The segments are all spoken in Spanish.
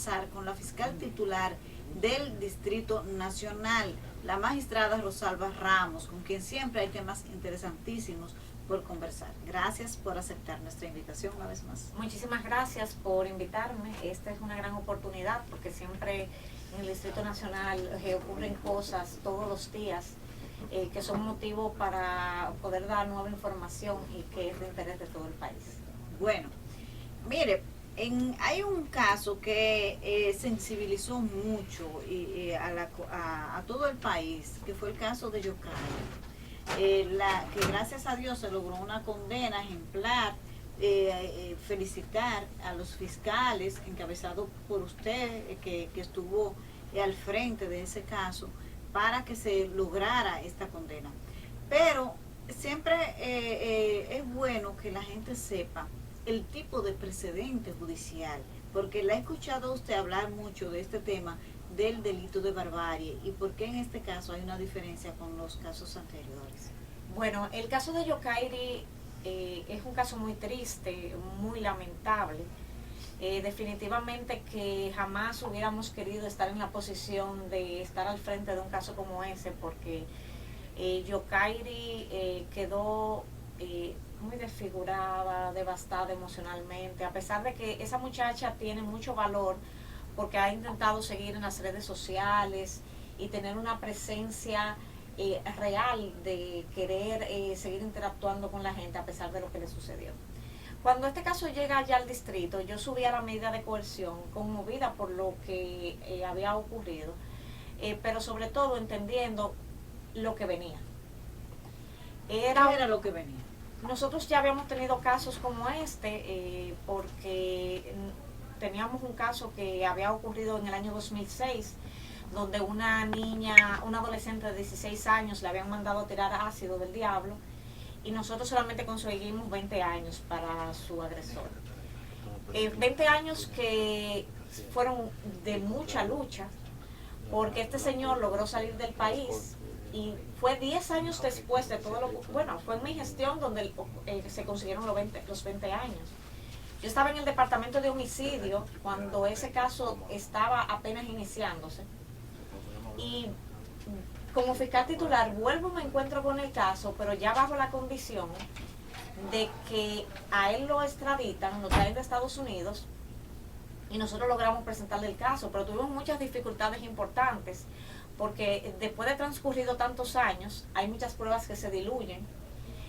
conversar con la fiscal titular del Distrito Nacional, la magistrada Rosalba Ramos, con quien siempre hay temas interesantísimos por conversar. Gracias por aceptar nuestra invitación una vez más. Muchísimas gracias por invitarme. Esta es una gran oportunidad porque siempre en el Distrito Nacional ocurren cosas todos los días que son motivo para poder dar nueva información y que es de interés de todo el país. Bueno, mire, hay un caso que sensibilizó mucho a todo el país, que fue el caso de Yocay. Que gracias a Dios se logró una condena ejemplar. Felicitar a los fiscales encabezados por usted, que estuvo al frente de ese caso, para que se lograra esta condena. Pero siempre es bueno que la gente sepa el tipo de precedente judicial, porque la he escuchado a usted hablar mucho de este tema del delito de barbarie y por qué en este caso hay una diferencia con los casos anteriores. Bueno, el caso de Yokairi es un caso muy triste, muy lamentable. Definitivamente que jamás hubiéramos querido estar en la posición de estar al frente de un caso como ese, porque Yokairi quedó muy desfigurada, devastada emocionalmente, a pesar de que esa muchacha tiene mucho valor porque ha intentado seguir en las redes sociales y tener una presencia real de querer seguir interactuando con la gente a pesar de lo que le sucedió. Cuando este caso llega ya al distrito, yo subí a la medida de coerción, conmovida por lo que había ocurrido, pero sobre todo entendiendo lo que venía. ¿Qué era lo que venía? Nosotros ya habíamos tenido casos como este, porque teníamos un caso que había ocurrido en el año 2006, donde una niña, una adolescente de 16 años, le habían mandado a tirar ácido del diablo, y nosotros solamente conseguimos 20 años para su agresor. 20 años que fueron de mucha lucha, porque este señor logró salir del país, y fue 10 años después de todo lo que, bueno, fue en mi gestión donde se consiguieron los 20 años. Yo estaba en el departamento de homicidio cuando ese caso estaba apenas iniciándose, y como fiscal titular vuelvo y me encuentro con el caso, pero ya bajo la condición de que a él lo extraditan, lo traen de Estados Unidos, y nosotros logramos presentarle el caso, pero tuvimos muchas dificultades importantes, porque después de transcurrido tantos años, hay muchas pruebas que se diluyen,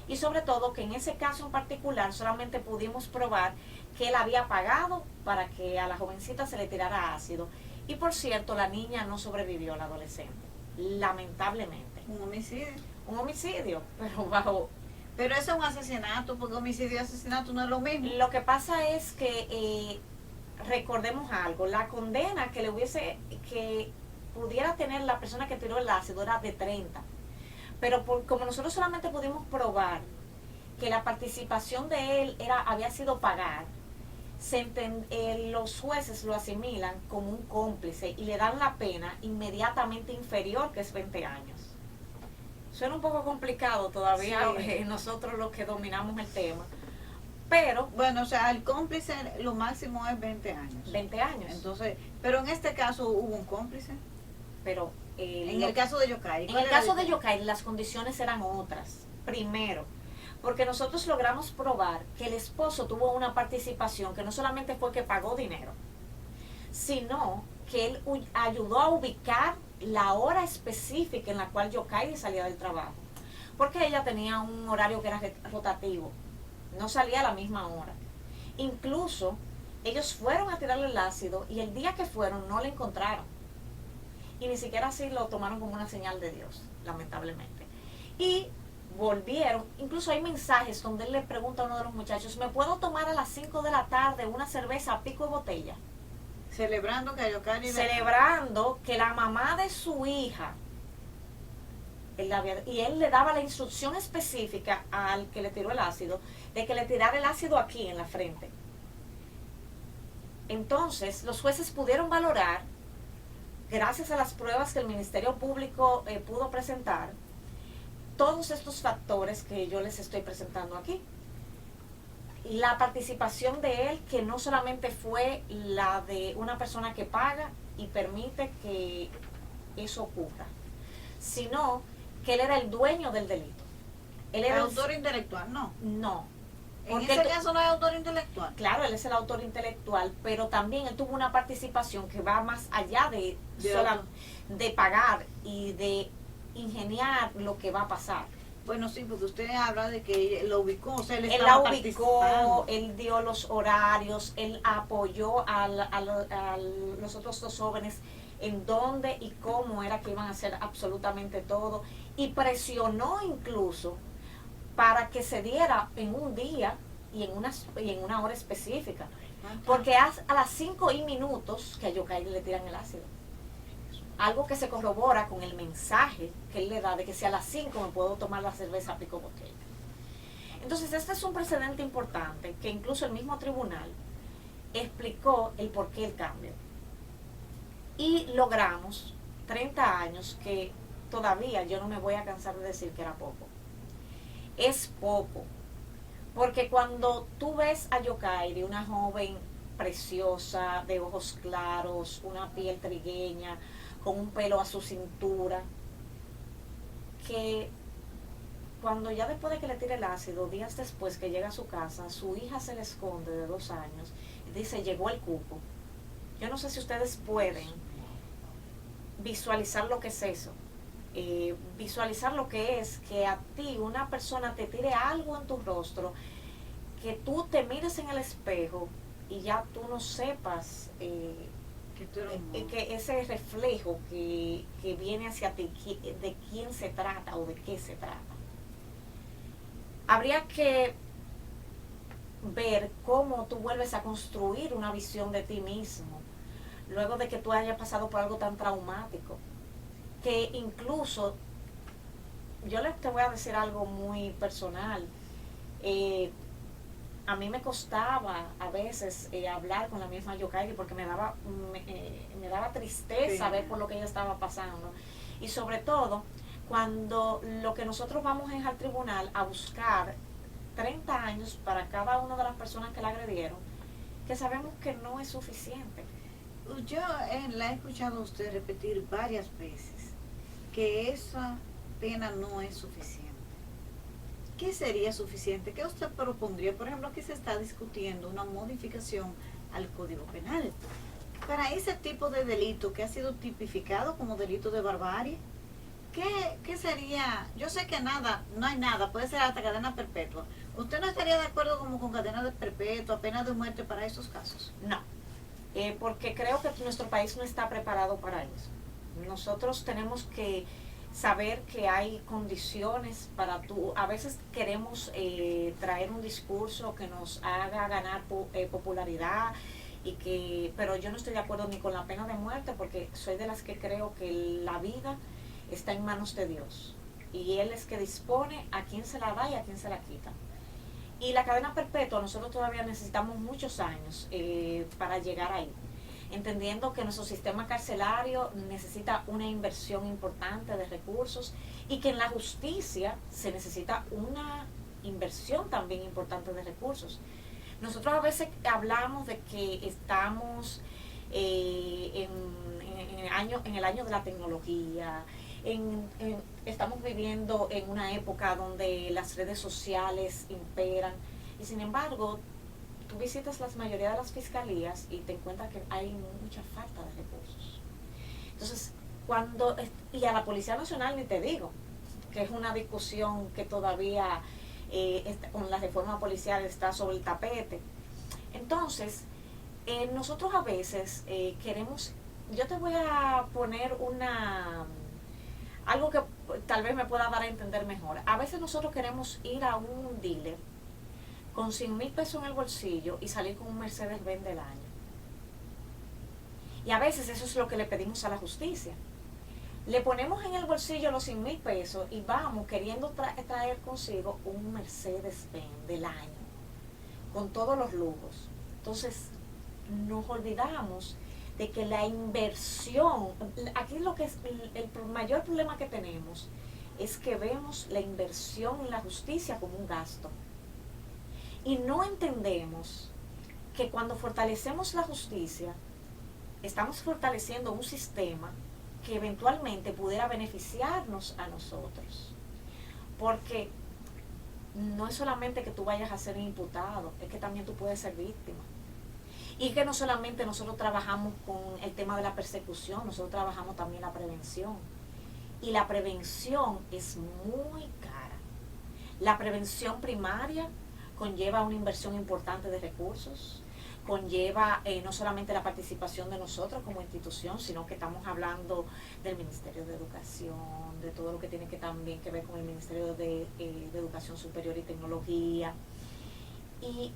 y sobre todo que en ese caso en particular solamente pudimos probar que él había pagado para que a la jovencita se le tirara ácido. Y por cierto, la niña no sobrevivió, la adolescente, lamentablemente. Un homicidio. Un homicidio, pero bajo... Pero eso es un asesinato, porque homicidio y asesinato no es lo mismo. Lo que pasa es que, recordemos algo, la condena que pudiera tener la persona que tiró el ácido era de 30. Pero como nosotros solamente pudimos probar que la participación de él había sido pagar, los jueces lo asimilan como un cómplice y le dan la pena inmediatamente inferior, que es 20 años. Suena un poco complicado todavía, sí. Nosotros los que dominamos el tema, pero... Bueno, o sea, el cómplice lo máximo es 20 años. 20 años. Entonces, pero en este caso hubo un cómplice. Pero... en el caso de Yokairi. En el caso de Yokairi las condiciones eran otras. Primero, porque nosotros logramos probar que el esposo tuvo una participación que no solamente fue que pagó dinero, sino que él ayudó a ubicar la hora específica en la cual Yokairi salía del trabajo, porque ella tenía un horario que era rotativo, no salía a la misma hora. Incluso ellos fueron a tirarle el ácido y el día que fueron no le encontraron, y ni siquiera así lo tomaron como una señal de Dios, lamentablemente. Y volvieron, incluso hay mensajes donde él le pregunta a uno de los muchachos: ¿me puedo tomar a las 5 de la tarde una cerveza a pico de botella? Celebrando que Yokairi... Celebrando que la mamá de su hija, y él le daba la instrucción específica al que le tiró el ácido, de que le tirara el ácido aquí en la frente. Entonces los jueces pudieron valorar, gracias a las pruebas que el Ministerio Público pudo presentar, todos estos factores que yo les estoy presentando aquí. la participación de él, que no solamente fue la de una persona que paga y permite que eso ocurra, sino que él era el dueño del delito. Él era autor intelectual, no. No. En ese caso no es autor intelectual. Claro, él es el autor intelectual, pero también él tuvo una participación que va más allá de pagar y de ingeniar lo que va a pasar. Bueno, sí, porque usted habla de que lo ubicó, o sea, él la ubicó, él dio los horarios, él apoyó a los otros dos jóvenes en dónde y cómo era que iban a hacer absolutamente todo, y presionó incluso para que se diera en un día y en una hora específica. Porque a las 5:00 que a Yokairi le tiran el ácido. Algo que se corrobora con el mensaje que él le da de que si a las 5 me puedo tomar la cerveza pico botella. Entonces este es un precedente importante que incluso el mismo tribunal explicó el por qué el cambio. Y logramos 30 años que todavía yo no me voy a cansar de decir que era poco. Es poco, porque cuando tú ves a Yokairi, una joven preciosa, de ojos claros, una piel trigueña, con un pelo a su cintura, que cuando ya después de que le tire el ácido, días después que llega a su casa, su hija se le esconde de 2 años y dice, llegó el cupo. Yo no sé si ustedes pueden visualizar lo que es eso. Visualizar lo que es que a ti una persona te tire algo en tu rostro, que tú te mires en el espejo y ya tú no sepas que ese reflejo que viene hacia ti, de quién se trata o de qué se trata. Habría que ver cómo tú vuelves a construir una visión de ti mismo luego de que tú hayas pasado por algo tan traumático, que incluso yo te voy a decir algo muy personal. A mí me costaba a veces hablar con la misma Yokairi porque me daba tristeza ver por lo que ella estaba pasando. Y sobre todo, cuando lo que nosotros vamos es al tribunal a buscar 30 años para cada una de las personas que la agredieron, que sabemos que no es suficiente. Yo la he escuchado a usted repetir varias veces que esa pena no es suficiente. ¿Qué sería suficiente? ¿Qué usted propondría? Por ejemplo, aquí se está discutiendo una modificación al Código Penal para ese tipo de delito que ha sido tipificado como delito de barbarie. ¿Qué sería? Yo sé que no hay nada, puede ser hasta cadena perpetua. ¿Usted no estaría de acuerdo como con cadena de perpetua, pena de muerte para esos casos? No, porque creo que nuestro país no está preparado para eso. Nosotros tenemos que saber que hay condiciones para a veces queremos traer un discurso que nos haga ganar popularidad, pero yo no estoy de acuerdo ni con la pena de muerte, porque soy de las que creo que la vida está en manos de Dios y Él es que dispone a quién se la da y a quién se la quita. Y la cadena perpetua, nosotros todavía necesitamos muchos años para llegar ahí, entendiendo que nuestro sistema carcelario necesita una inversión importante de recursos y que en la justicia se necesita una inversión también importante de recursos. Nosotros a veces hablamos de que estamos en el año de la tecnología, estamos viviendo en una época donde las redes sociales imperan, y sin embargo tú visitas la mayoría de las fiscalías y te encuentras que hay mucha falta de recursos. Entonces, y a la Policía Nacional ni te digo, que es una discusión que todavía con la reforma policial está sobre el tapete. Entonces, nosotros a veces queremos, yo te voy a poner algo que tal vez me pueda dar a entender mejor. A veces nosotros queremos ir a un dealer con 100,000 pesos en el bolsillo y salir con un Mercedes-Benz del año. Y a veces eso es lo que le pedimos a la justicia. Le ponemos en el bolsillo los 100,000 pesos y vamos queriendo traer consigo un Mercedes-Benz del año, con todos los lujos. Entonces, nos olvidamos de que la inversión, aquí lo que es el mayor problema que tenemos es que vemos la inversión en la justicia como un gasto. Y no entendemos que cuando fortalecemos la justicia, estamos fortaleciendo un sistema que eventualmente pudiera beneficiarnos a nosotros. Porque no es solamente que tú vayas a ser imputado, es que también tú puedes ser víctima. Y que no solamente nosotros trabajamos con el tema de la persecución, nosotros trabajamos también la prevención. Y la prevención es muy cara. La prevención primaria conlleva una inversión importante de recursos, conlleva no solamente la participación de nosotros como institución, sino que estamos hablando del Ministerio de Educación, de todo lo que tiene que también que ver con el Ministerio de Educación Superior y Tecnología, y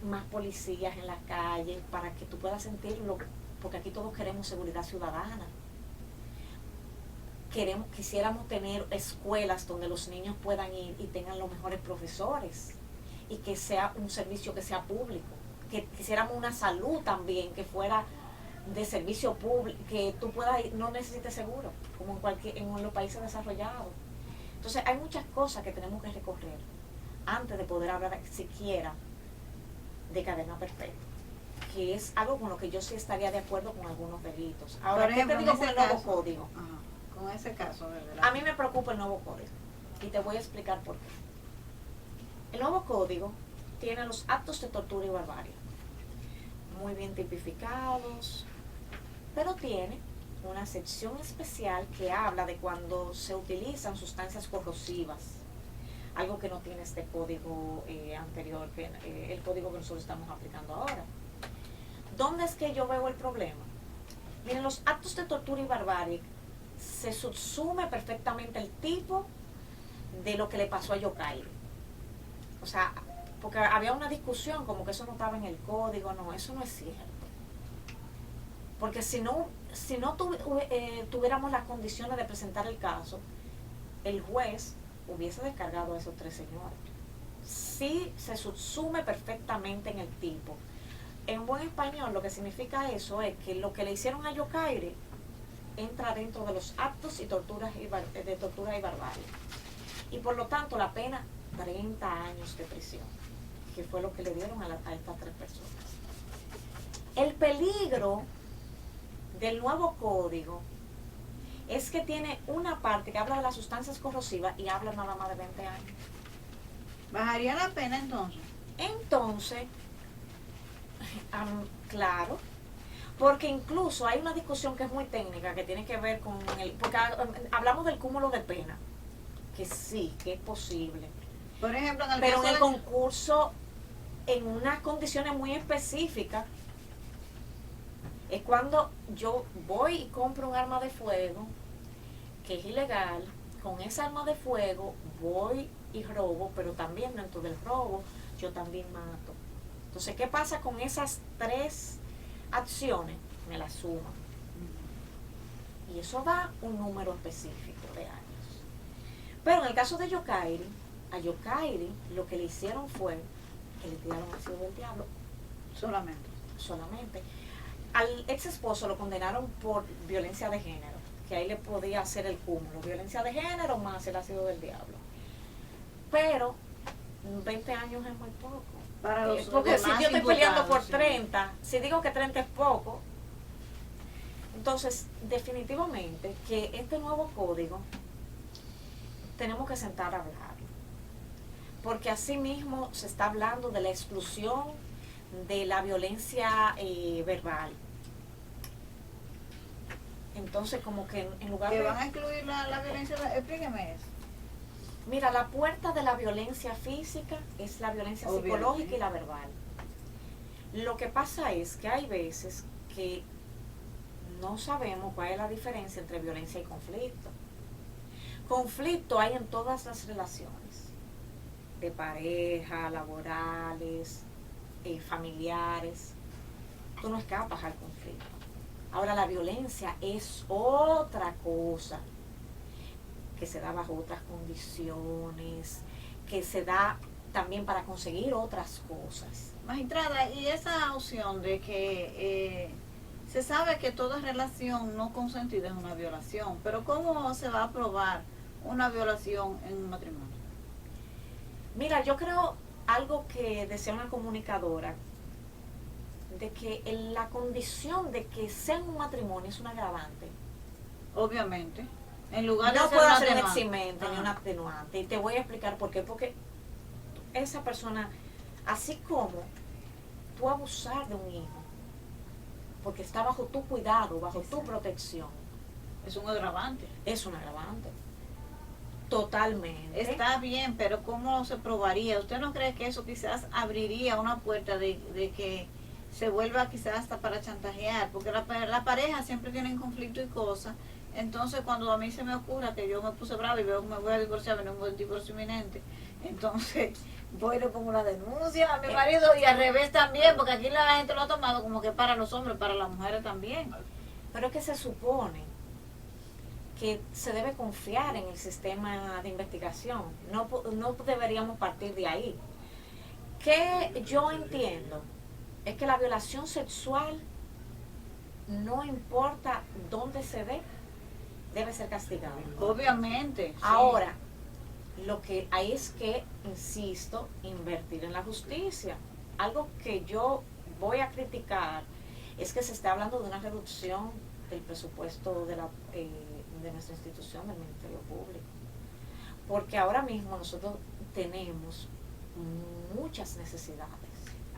más policías en las calles para que tú puedas sentirlo, porque aquí todos queremos seguridad ciudadana. Quisiéramos tener escuelas donde los niños puedan ir y tengan los mejores profesores, y que sea un servicio que sea público. Que quisiéramos una salud también que fuera de servicio público, que tú puedas ir, no necesites seguro, como en los países desarrollados. Entonces hay muchas cosas que tenemos que recorrer antes de poder hablar siquiera de cadena perpetua, que es algo con lo que yo sí estaría de acuerdo con algunos delitos. Ahora, por ejemplo, ¿qué te digo con el nuevo código? Con ese caso, de verdad. A mí me preocupa el nuevo código, y te voy a explicar por qué. El nuevo código tiene los actos de tortura y barbarie muy bien tipificados, pero tiene una sección especial que habla de cuando se utilizan sustancias corrosivas, algo que no tiene este código anterior, el código que nosotros estamos aplicando ahora. ¿Dónde es que yo veo el problema? Miren, los actos de tortura y barbarie se subsume perfectamente el tipo de lo que le pasó a Yokairi. O sea, porque había una discusión como que eso no estaba en el código. No, eso no es cierto. Porque si no tuviéramos las condiciones de presentar el caso, el juez hubiese descargado a esos 3 señores. Sí se subsume perfectamente en el tipo. En buen español, lo que significa eso es que lo que le hicieron a Yokairi entra dentro de los actos de tortura y barbarie. Y por lo tanto, la pena, 30 años de prisión, que fue lo que le dieron a estas 3 personas. El peligro del nuevo código es que tiene una parte que habla de las sustancias corrosivas y habla nada más de 20 años. ¿Bajaría la pena entonces? Entonces, claro, porque incluso hay una discusión que es muy técnica, que tiene que ver con porque hablamos del cúmulo de pena, que sí, que es posible. Por ejemplo, pero en el concurso, en unas condiciones muy específicas, es cuando yo voy y compro un arma de fuego, que es ilegal. Con esa arma de fuego voy y robo, pero también dentro del robo yo también mato. Entonces, ¿qué pasa con esas 3 acciones? Me las suman. Y eso da un número específico de años. Pero en el caso de Yokairi, a Yokairi lo que le hicieron fue que le tiraron ácido del diablo. Solamente. Al ex esposo lo condenaron por violencia de género, que ahí le podía hacer el cúmulo, violencia de género más el ácido del diablo. Pero 20 años es muy poco. Porque si yo estoy peleando por 30, si digo que 30 es poco, entonces definitivamente que este nuevo código tenemos que sentar a hablar, porque así mismo se está hablando de la exclusión de la violencia verbal. Entonces, como que en lugar de... ¿van a incluir la violencia? Explíqueme eso. Mira, la puerta de la violencia física es la violencia psicológica y la verbal. Lo que pasa es que hay veces que no sabemos cuál es la diferencia entre violencia y conflicto. Conflicto hay en todas las relaciones, de pareja, laborales, familiares. Tú no escapas al conflicto. Ahora, la violencia es otra cosa, que se da bajo otras condiciones, que se da también para conseguir otras cosas. Magistrada, y esa opción de que se sabe que toda relación no consentida es una violación, pero ¿cómo se va a probar una violación en un matrimonio? Mira, yo creo, algo que decía una comunicadora, de que la condición de que sea un matrimonio es un agravante. Obviamente. En lugar de No hacer puede una ser un demanda. eximente ni Ajá. un atenuante. Y te voy a explicar por qué. Porque esa persona, así como tú abusar de un hijo, porque está bajo tu cuidado, bajo tu protección, Es un agravante. es un agravante. Totalmente. Está bien, pero ¿cómo se probaría? ¿Usted no cree que eso quizás abriría una puerta de que se vuelva quizás hasta para chantajear? Porque la pareja siempre tienen conflicto y cosas. Entonces, cuando a mí se me ocurra que yo me puse brava y veo que me voy a divorciar, viene un buen divorcio inminente, entonces voy y le pongo una denuncia a mi marido y al revés también, porque aquí la gente lo ha tomado como que para los hombres, para las mujeres también. Pero es que se supone que se debe confiar en el sistema de investigación. No deberíamos partir de ahí. Que yo entiendo es que la violación sexual, no importa dónde se dé, debe ser castigada. Obviamente. Sí. Ahora, lo que hay es que, insisto, invertir en la justicia. Algo que yo voy a criticar es que se está hablando de una reducción del presupuesto de nuestra institución, del Ministerio Público. Porque ahora mismo nosotros tenemos muchas necesidades.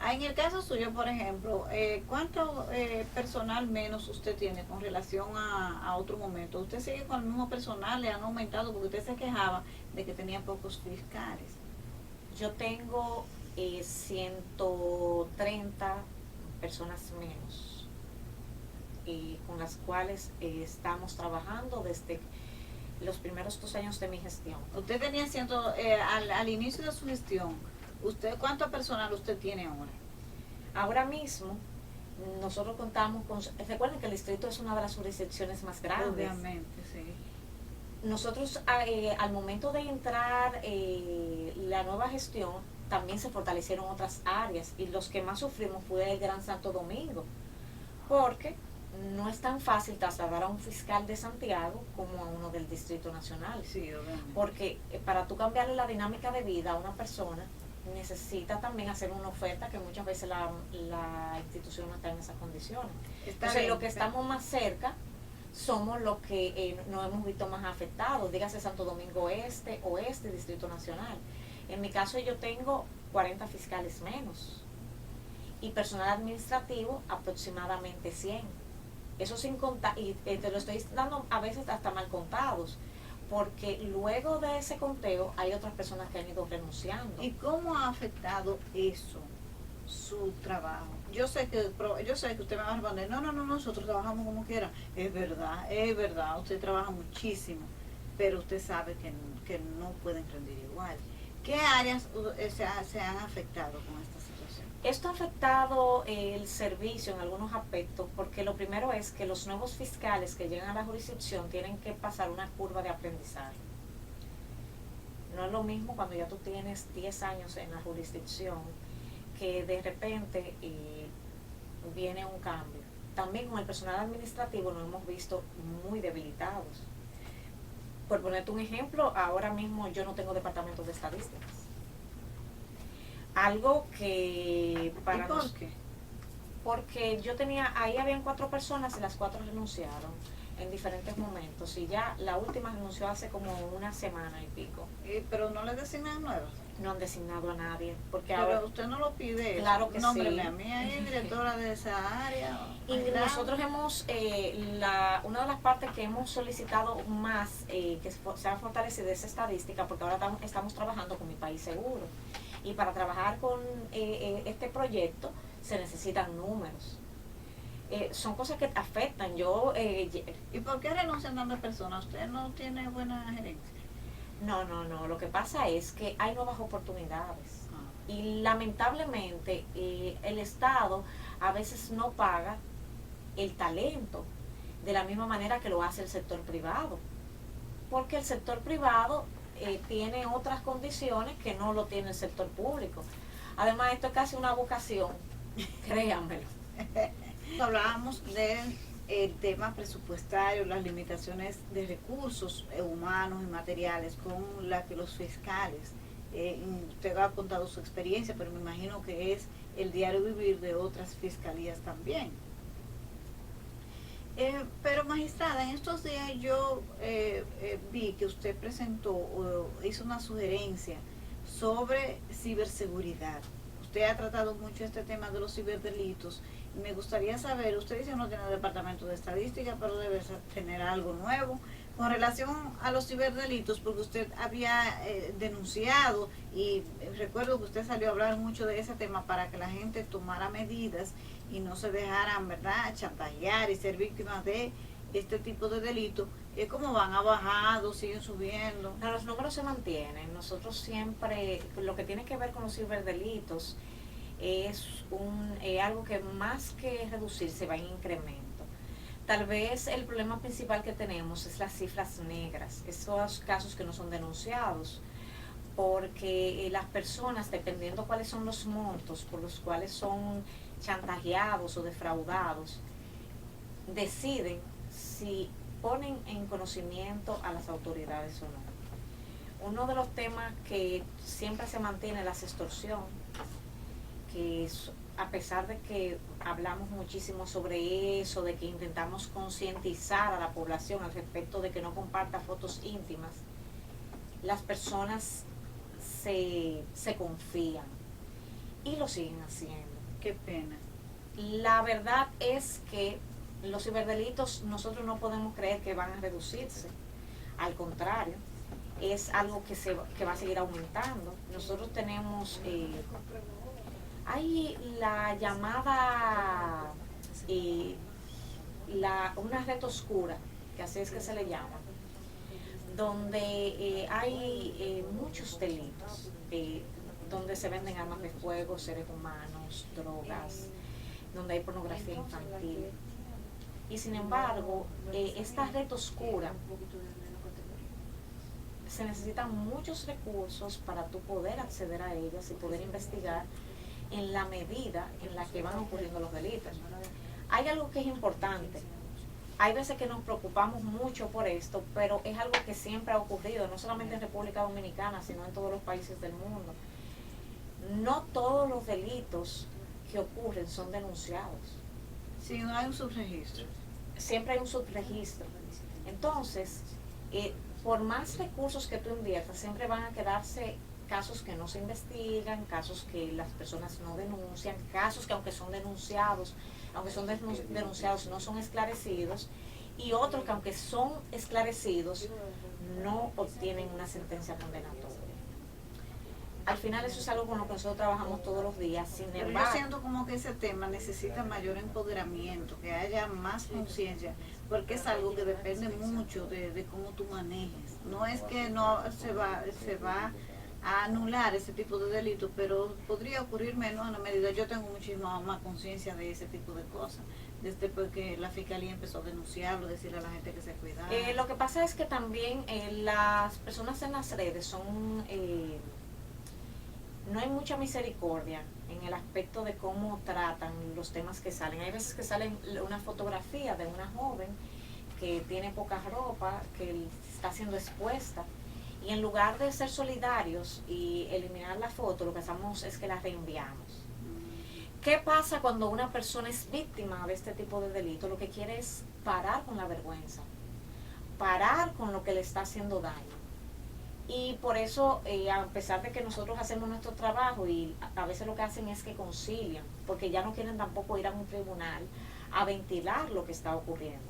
En el caso suyo, por ejemplo, ¿cuánto personal menos usted tiene con relación a otro momento? ¿Usted sigue con el mismo personal? ¿Le han aumentado? Porque usted se quejaba de que tenía pocos fiscales. Yo tengo 130 personas menos, con las cuales estamos trabajando desde los primeros 2 años de mi gestión. Usted tenía al inicio de su gestión, ¿cuánto personal usted tiene ahora? Ahora mismo, nosotros contamos con... Recuerden que el distrito es una de las jurisdicciones más grandes. Obviamente, sí. Nosotros, al momento de entrar la nueva gestión, también se fortalecieron otras áreas, y los que más sufrimos fue el Gran Santo Domingo, porque no es tan fácil trasladar a un fiscal de Santiago como a uno del Distrito Nacional. Sí, obviamente. Porque para tú cambiarle la dinámica de vida a una persona, necesita también hacer una oferta que muchas veces la institución no está en esas condiciones. Entonces, lo que estamos más cerca somos los que nos hemos visto más afectados, dígase Santo Domingo Este, Oeste, Distrito Nacional. En mi caso yo tengo 40 fiscales menos y personal administrativo aproximadamente 100. Eso sin contar, y te lo estoy dando a veces hasta mal contados, porque luego de ese conteo hay otras personas que han ido renunciando. ¿Y cómo ha afectado eso su trabajo? Yo sé que usted me va a responder, no, nosotros trabajamos como quiera. Es verdad, usted trabaja muchísimo, pero usted sabe que no pueden rendir igual. ¿Qué áreas se han afectado con esta situación? Esto ha afectado el servicio en algunos aspectos, porque lo primero es que los nuevos fiscales que llegan a la jurisdicción tienen que pasar una curva de aprendizaje. No es lo mismo cuando ya tú tienes 10 años en la jurisdicción, que de repente viene un cambio. También con el personal administrativo nos hemos visto muy debilitados. Por ponerte un ejemplo, ahora mismo yo no tengo departamento de estadísticas. Algo que para ¿Y por qué? Porque yo tenía, ahí habían 4 personas y las 4 renunciaron en diferentes momentos, y ya la última renunció hace como una semana y pico. Pero no le designan nuevas. No han designado a nadie, porque pero ahora usted no lo pide. Claro que Nómbreme sí. a mí ahí, directora de esa área. Y nosotros hemos, una de las partes que hemos solicitado más, que se ha fortalecido esa estadística, porque ahora estamos trabajando con Mi País Seguro. Y para trabajar con este proyecto se necesitan números. Son cosas que afectan. ¿Y por qué renuncian tantas personas? ¿Usted no tiene buena gerencia? No. Lo que pasa es que hay nuevas oportunidades. Y lamentablemente el Estado a veces no paga el talento de la misma manera que lo hace el sector privado. Porque el sector privado tiene otras condiciones que no lo tiene el sector público. Además, esto es casi una vocación, créanmelo. Hablábamos del tema presupuestario, las limitaciones de recursos humanos y materiales con la que los fiscales usted ha contado su experiencia, pero me imagino que es el diario vivir de otras fiscalías también. Pero magistrada, en estos días yo vi que usted presentó o hizo una sugerencia sobre ciberseguridad. Usted ha tratado mucho este tema de los ciberdelitos y me gustaría saber, usted dice que no tiene departamento de estadística, pero debe tener algo nuevo con relación a los ciberdelitos, porque usted había denunciado y recuerdo que usted salió a hablar mucho de ese tema para que la gente tomara medidas y no se dejaran, ¿verdad?, chantajear y ser víctimas de este tipo de delitos. ¿Cómo van? ¿Ha bajado? ¿Siguen subiendo? No, los números se mantienen. Nosotros siempre, lo que tiene que ver con los ciberdelitos es algo que más que reducirse va en incremento. Tal vez el problema principal que tenemos es las cifras negras, esos casos que no son denunciados, porque las personas, dependiendo cuáles son los montos por los cuales son chantajeados o defraudados, deciden si ponen en conocimiento a las autoridades o no. Uno de los temas que siempre se mantiene es la extorsión, que es, a pesar de que hablamos muchísimo sobre eso, de que intentamos concientizar a la población al respecto de que no comparta fotos íntimas, las personas se confían y lo siguen haciendo. Qué pena. La verdad es que los ciberdelitos nosotros no podemos creer que van a reducirse, al contrario, es algo que va a seguir aumentando. Nosotros tenemos hay la llamada una red oscura, que así es que se le llama, donde hay muchos delitos, donde se venden armas de fuego, seres humanos, drogas, donde hay pornografía infantil. Y sin embargo, esta red oscura, se necesitan muchos recursos para tú poder acceder a ellas y poder investigar en la medida en la que van ocurriendo los delitos. Hay algo que es importante. Hay veces que nos preocupamos mucho por esto, pero es algo que siempre ha ocurrido, no solamente en República Dominicana, sino en todos los países del mundo. No todos los delitos que ocurren son denunciados. Sí, no hay un subregistro. Siempre hay un subregistro. Entonces, por más recursos que tú inviertas, siempre van a quedarse casos que no se investigan, casos que las personas no denuncian, casos que aunque son denunciados no son esclarecidos, y otros que aunque son esclarecidos no obtienen una sentencia condenatoria. Al final eso es algo con lo que nosotros trabajamos todos los días. Sin embargo, yo siento como que ese tema necesita mayor empoderamiento, que haya más conciencia, porque es algo que depende mucho de cómo tú manejes. No es que no se va a anular ese tipo de delitos, pero podría ocurrir menos en la medida. Yo tengo muchísima más conciencia de ese tipo de cosas, desde que la fiscalía empezó a denunciarlo, decirle a la gente que se cuidara. Lo que pasa es que también las personas en las redes son... no hay mucha misericordia en el aspecto de cómo tratan los temas que salen. Hay veces que salen una fotografía de una joven que tiene poca ropa, que está siendo expuesta, y en lugar de ser solidarios y eliminar la foto, lo que hacemos es que la reenviamos. ¿Qué pasa cuando una persona es víctima de este tipo de delito? Lo que quiere es parar con la vergüenza, parar con lo que le está haciendo daño. Y por eso, a pesar de que nosotros hacemos nuestro trabajo, y a veces lo que hacen es que concilian, porque ya no quieren tampoco ir a un tribunal a ventilar lo que está ocurriendo.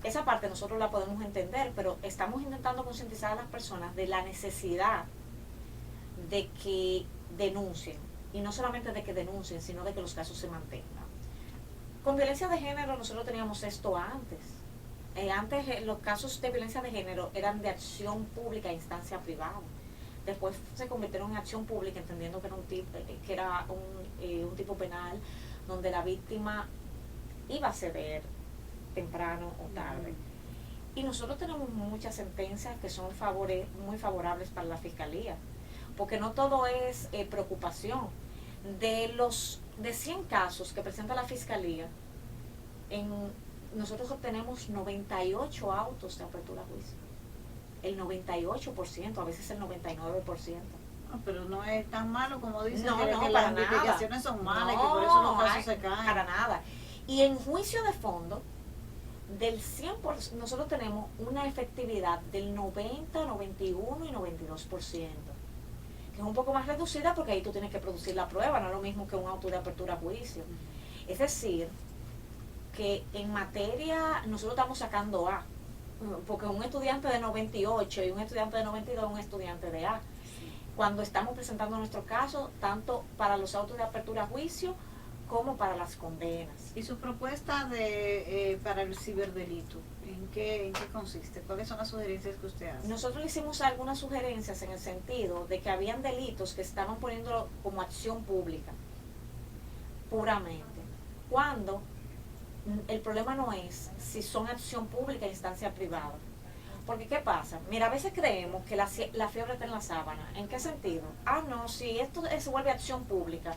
Esa parte nosotros la podemos entender, pero estamos intentando concientizar a las personas de la necesidad de que denuncien, y no solamente de que denuncien, sino de que los casos se mantengan. Con violencia de género nosotros teníamos esto antes. Antes los casos de violencia de género eran de acción pública a instancia privada. Después se convirtieron en acción pública, entendiendo que era un tipo penal donde la víctima iba a ceder temprano o tarde. Y nosotros tenemos muchas sentencias que son muy favorables para la fiscalía, porque no todo es preocupación. De 100 casos que presenta la fiscalía, nosotros obtenemos 98 autos de apertura a juicio. el 98%, a veces el 99%. No, pero no es tan malo como dicen, No, que no, las para investigaciones nada. son malas y que No, por eso los casos ay, se caen. para nada. Y en juicio de fondo, del 100%, nosotros tenemos una efectividad del 90, 91 y 92%, que es un poco más reducida porque ahí tú tienes que producir la prueba, no es lo mismo que un auto de apertura a juicio. Es decir, que en materia nosotros estamos sacando A, porque un estudiante de 98 y un estudiante de 92 es un estudiante de A. Cuando estamos presentando nuestro caso, tanto para los autos de apertura a juicio como para las condenas. ¿Y su propuesta para el ciberdelito? ¿En qué consiste? ¿Cuáles son las sugerencias que usted hace? Nosotros le hicimos algunas sugerencias en el sentido de que habían delitos que estaban poniéndolo como acción pública, puramente, cuando el problema no es si son acción pública e instancia privada. Porque ¿qué pasa? Mira, a veces creemos que la fiebre está en la sábana. ¿En qué sentido? No, si esto se vuelve acción pública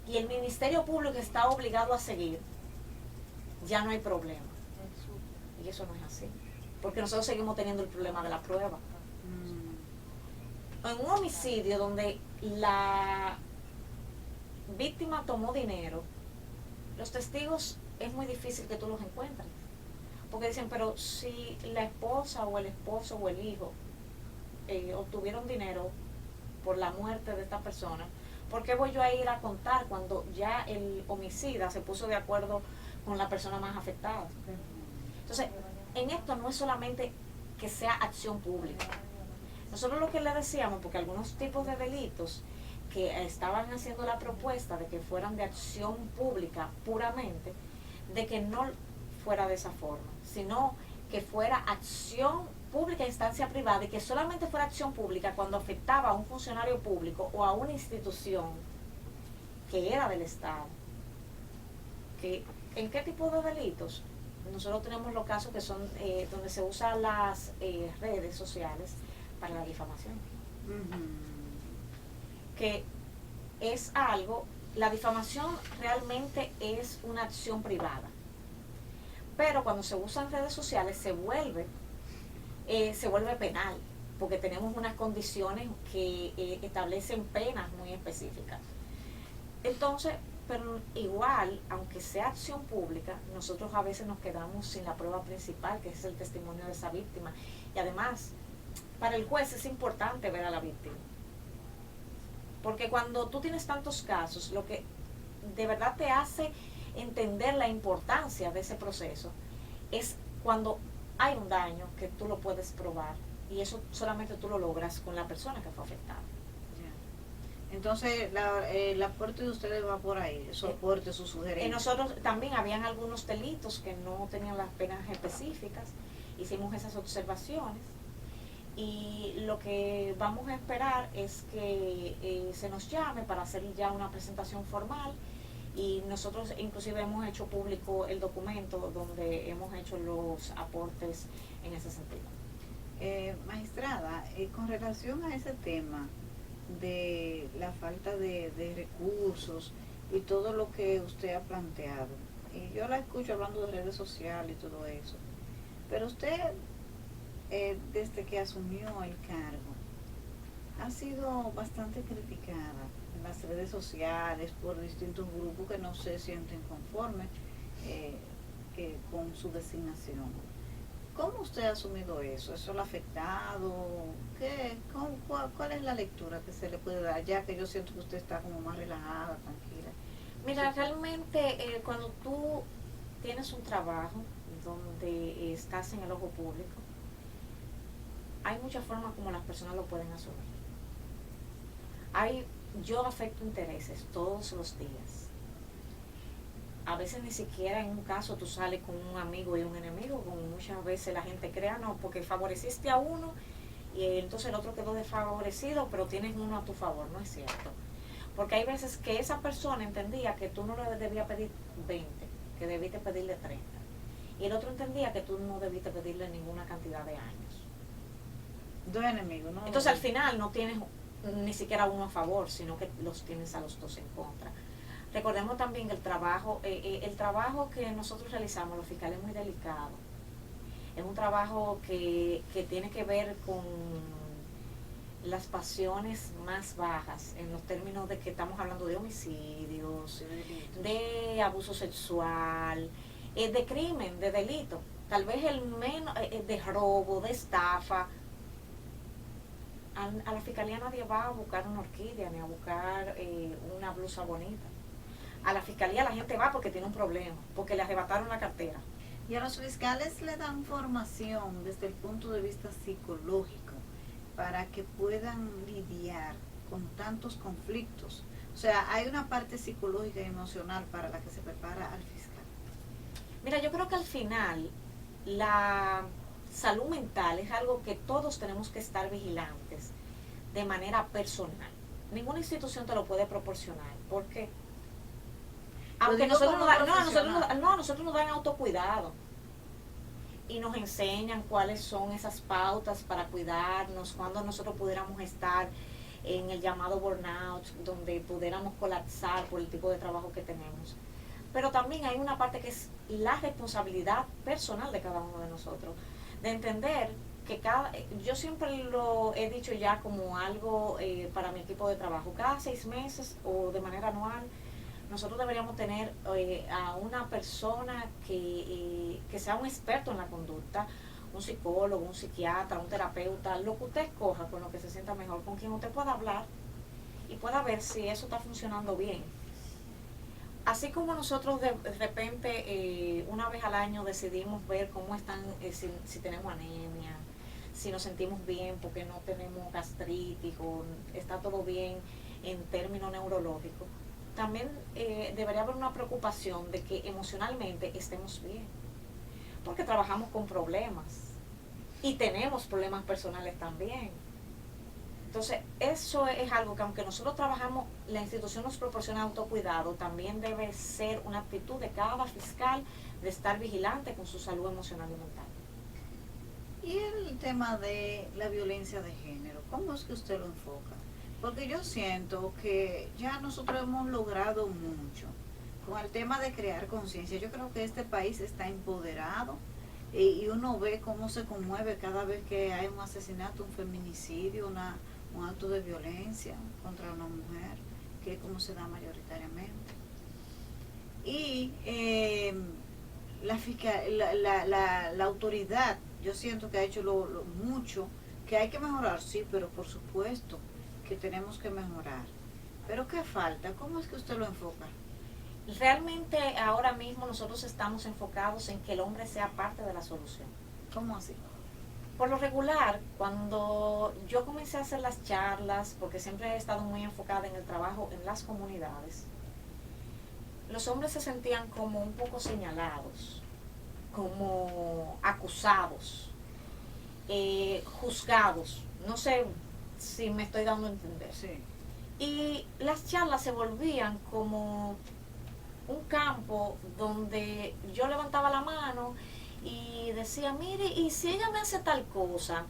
y el Ministerio Público está obligado a seguir, ya no hay problema. Y eso no es así. Porque nosotros seguimos teniendo el problema de la prueba. En un homicidio donde la víctima tomó dinero, los testigos es muy difícil que tú los encuentres. Porque dicen, pero si la esposa o el esposo o el hijo obtuvieron dinero por la muerte de esta persona, ¿por qué voy yo a ir a contar cuando ya el homicida se puso de acuerdo con la persona más afectada? Entonces, en esto no es solamente que sea acción pública. Nosotros lo que le decíamos, porque algunos tipos de delitos que estaban haciendo la propuesta de que fueran de acción pública puramente, de que no fuera de esa forma, sino que fuera acción pública a instancia privada y que solamente fuera acción pública cuando afectaba a un funcionario público o a una institución que era del Estado. ¿En qué tipo de delitos? Nosotros tenemos los casos que son donde se usan las redes sociales para la difamación. Que es algo, la difamación realmente es una acción privada. Pero cuando se usan redes sociales se vuelve penal, porque tenemos unas condiciones que establecen penas muy específicas. Entonces, pero igual, aunque sea acción pública, nosotros a veces nos quedamos sin la prueba principal, que es el testimonio de esa víctima. Y además, para el juez es importante ver a la víctima. Porque cuando tú tienes tantos casos, lo que de verdad te hace entender la importancia de ese proceso es cuando hay un daño que tú lo puedes probar, y eso solamente tú lo logras con la persona que fue afectada. Entonces el aporte de ustedes va por ahí, su aporte, su sugerencia. Nosotros también habían algunos delitos que no tenían las penas específicas, hicimos esas observaciones, y lo que vamos a esperar es que se nos llame para hacer ya una presentación formal. Y nosotros inclusive hemos hecho público el documento donde hemos hecho los aportes en ese sentido. Magistrada, con relación a ese tema de la falta de recursos y todo lo que usted ha planteado, y yo la escucho hablando de redes sociales y todo eso, pero usted desde que asumió el cargo ha sido bastante criticada en las redes sociales por distintos grupos que no se sienten conformes con su designación. ¿Cómo usted ha asumido eso? ¿Eso le ha afectado? ¿Cuál es la lectura que se le puede dar? Ya que yo siento que usted está como más relajada, tranquila. Mira, realmente cuando tú tienes un trabajo donde estás en el ojo público, hay muchas formas como las personas lo pueden asumir. Yo afecto intereses todos los días. A veces ni siquiera en un caso tú sales con un amigo y un enemigo, como muchas veces la gente crea, no, porque favoreciste a uno y entonces el otro quedó desfavorecido, pero tienes uno a tu favor. No es cierto. Porque hay veces que esa persona entendía que tú no le debías pedir 20, que debiste pedirle 30. Y el otro entendía que tú no debiste pedirle ninguna cantidad de años. Dos enemigos, ¿no? Entonces al final no tienes ni siquiera uno a favor, sino que los tienes a los dos en contra. Recordemos también que el trabajo que nosotros realizamos, los fiscales, es muy delicado. Es un trabajo que tiene que ver con las pasiones más bajas, en los términos de que estamos hablando de homicidios, de abuso sexual, de crimen, de delito. Tal vez el menos, de robo, de estafa. A la fiscalía nadie va a buscar una orquídea ni a buscar una blusa bonita. A la fiscalía la gente va porque tiene un problema, porque le arrebataron la cartera. Y a los fiscales le dan formación desde el punto de vista psicológico para que puedan lidiar con tantos conflictos. O sea, hay una parte psicológica y emocional para la que se prepara al fiscal. Mira, yo creo que al final la salud mental es algo que todos tenemos que estar vigilantes de manera personal. Ninguna institución te lo puede proporcionar. ¿Por qué? Aunque nosotros nos dan autocuidado y nos enseñan cuáles son esas pautas para cuidarnos, cuando nosotros pudiéramos estar en el llamado burnout, donde pudiéramos colapsar por el tipo de trabajo que tenemos. Pero también hay una parte que es la responsabilidad personal de cada uno de nosotros, de entender que yo siempre lo he dicho ya como algo para mi equipo de trabajo, cada 6 meses o de manera anual, nosotros deberíamos tener a una persona que sea un experto en la conducta, un psicólogo, un psiquiatra, un terapeuta, lo que usted escoja, con lo que se sienta mejor, con quien usted pueda hablar y pueda ver si eso está funcionando bien. Así como nosotros de repente una vez al año decidimos ver cómo están, si tenemos anemia, si nos sentimos bien porque no tenemos gastritis o está todo bien en términos neurológicos, también debería haber una preocupación de que emocionalmente estemos bien, porque trabajamos con problemas y tenemos problemas personales también. Entonces, eso es algo que aunque nosotros trabajamos, la institución nos proporciona autocuidado, también debe ser una actitud de cada fiscal de estar vigilante con su salud emocional y mental. Y el tema de la violencia de género, ¿cómo es que usted lo enfoca? Porque yo siento que ya nosotros hemos logrado mucho con el tema de crear conciencia. Yo creo que este país está empoderado y uno ve cómo se conmueve cada vez que hay un asesinato, un feminicidio, un acto de violencia contra una mujer, que es como se da mayoritariamente. Y la autoridad, yo siento que ha hecho lo mucho, que hay que mejorar, sí, pero por supuesto que tenemos que mejorar. Pero ¿qué falta? ¿Cómo es que usted lo enfoca? Realmente ahora mismo nosotros estamos enfocados en que el hombre sea parte de la solución. ¿Cómo así? Por lo regular, cuando yo comencé a hacer las charlas, porque siempre he estado muy enfocada en el trabajo en las comunidades, los hombres se sentían como un poco señalados, como acusados, juzgados. No sé si me estoy dando a entender. Sí. Y las charlas se volvían como un campo donde yo levantaba la mano y decía, mire, ¿y si ella me hace tal cosa?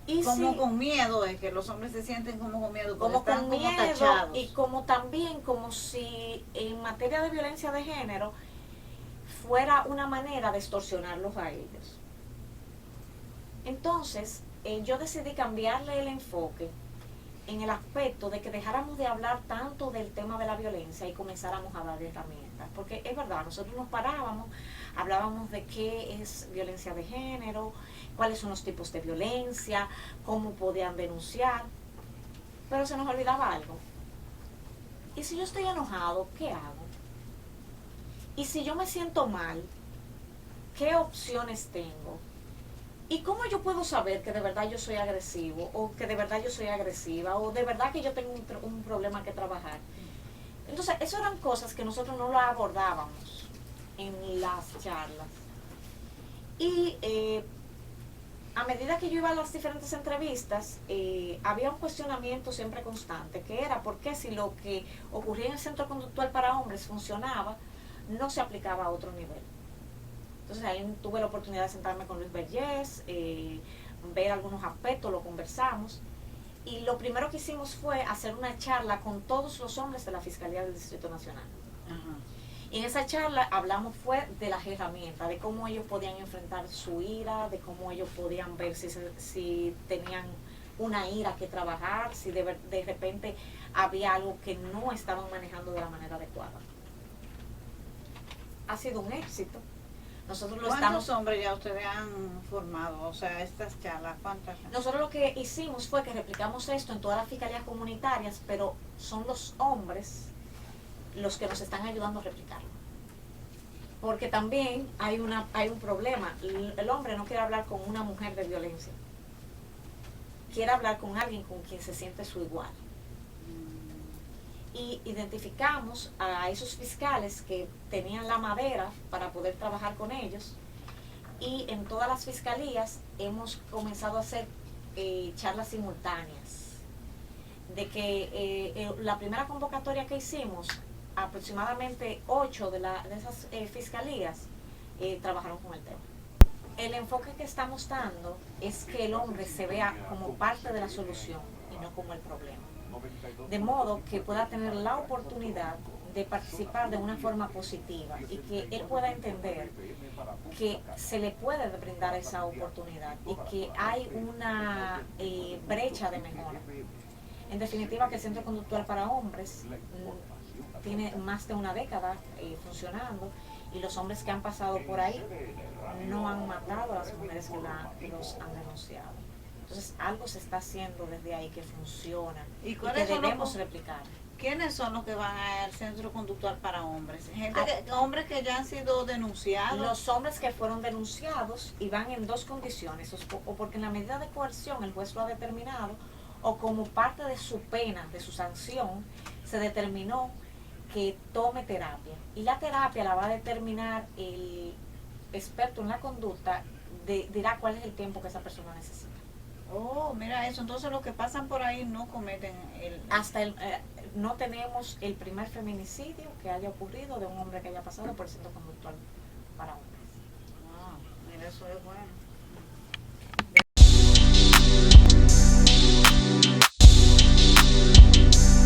Y como si, con miedo, es que los hombres se sienten como con miedo, como están con como miedo, tachados. y como también como si en materia de violencia de género fuera una manera de extorsionarlos a ellos. Entonces, yo decidí cambiarle el enfoque en el aspecto de que dejáramos de hablar tanto del tema de la violencia y comenzáramos a dar herramientas. Porque es verdad, nosotros nos parábamos, hablábamos de qué es violencia de género, cuáles son los tipos de violencia, cómo podían denunciar, pero se nos olvidaba algo. ¿Y si yo estoy enojado, qué hago? ¿Y si yo me siento mal, qué opciones tengo? ¿Y cómo yo puedo saber que de verdad yo soy agresivo o que de verdad yo soy agresiva o de verdad que yo tengo un problema que trabajar? Entonces, esas eran cosas que nosotros no lo abordábamos en las charlas. Y a medida que yo iba a las diferentes entrevistas, había un cuestionamiento siempre constante, que era por qué si lo que ocurría en el centro conductual para hombres funcionaba, no se aplicaba a otro nivel. Entonces ahí tuve la oportunidad de sentarme con Luis Vergés, ver algunos aspectos, lo conversamos. Y lo primero que hicimos fue hacer una charla con todos los hombres de la Fiscalía del Distrito Nacional. Ajá. Y en esa charla hablamos fue de las herramientas, de cómo ellos podían enfrentar su ira, de cómo ellos podían ver si tenían una ira que trabajar, si de repente había algo que no estaban manejando de la manera adecuada. Ha sido un éxito. Nosotros lo ¿Cuántos hombres ya ustedes han formado? O sea, estas charlas, ¿cuántas? Nosotros lo que hicimos fue que replicamos esto en todas las fiscalías comunitarias, pero son los hombres los que nos están ayudando a replicarlo. Porque también hay un problema. El hombre no quiere hablar con una mujer de violencia. Quiere hablar con alguien con quien se siente su igual. Y identificamos a esos fiscales que tenían la madera para poder trabajar con ellos, y en todas las fiscalías hemos comenzado a hacer charlas simultáneas, de que la primera convocatoria que hicimos, aproximadamente 8 de esas fiscalías trabajaron con el tema. El enfoque que estamos dando es que el hombre se vea como parte de la solución y no como el problema, de modo que pueda tener la oportunidad de participar de una forma positiva y que él pueda entender que se le puede brindar esa oportunidad y que hay una brecha de mejora. En definitiva, que el Centro Conductual para Hombres tiene más de una década funcionando, y los hombres que han pasado por ahí no han matado a las mujeres que los han denunciado. Entonces algo se está haciendo desde ahí que funciona y que debemos replicar. ¿Quiénes son los que van al Centro Conductual para Hombres? Hombres que ya han sido denunciados. Los hombres que fueron denunciados, y van en dos condiciones: o porque en la medida de coerción el juez lo ha determinado, o como parte de su pena, de su sanción, se determinó que tome terapia. Y la terapia la va a determinar el experto en la conducta, dirá cuál es el tiempo que esa persona necesita. Oh, mira eso. Entonces los que pasan por ahí no cometen no tenemos el primer feminicidio que haya ocurrido de un hombre que haya pasado por el Centro Conductual para Hombres. Wow, mira, eso es bueno.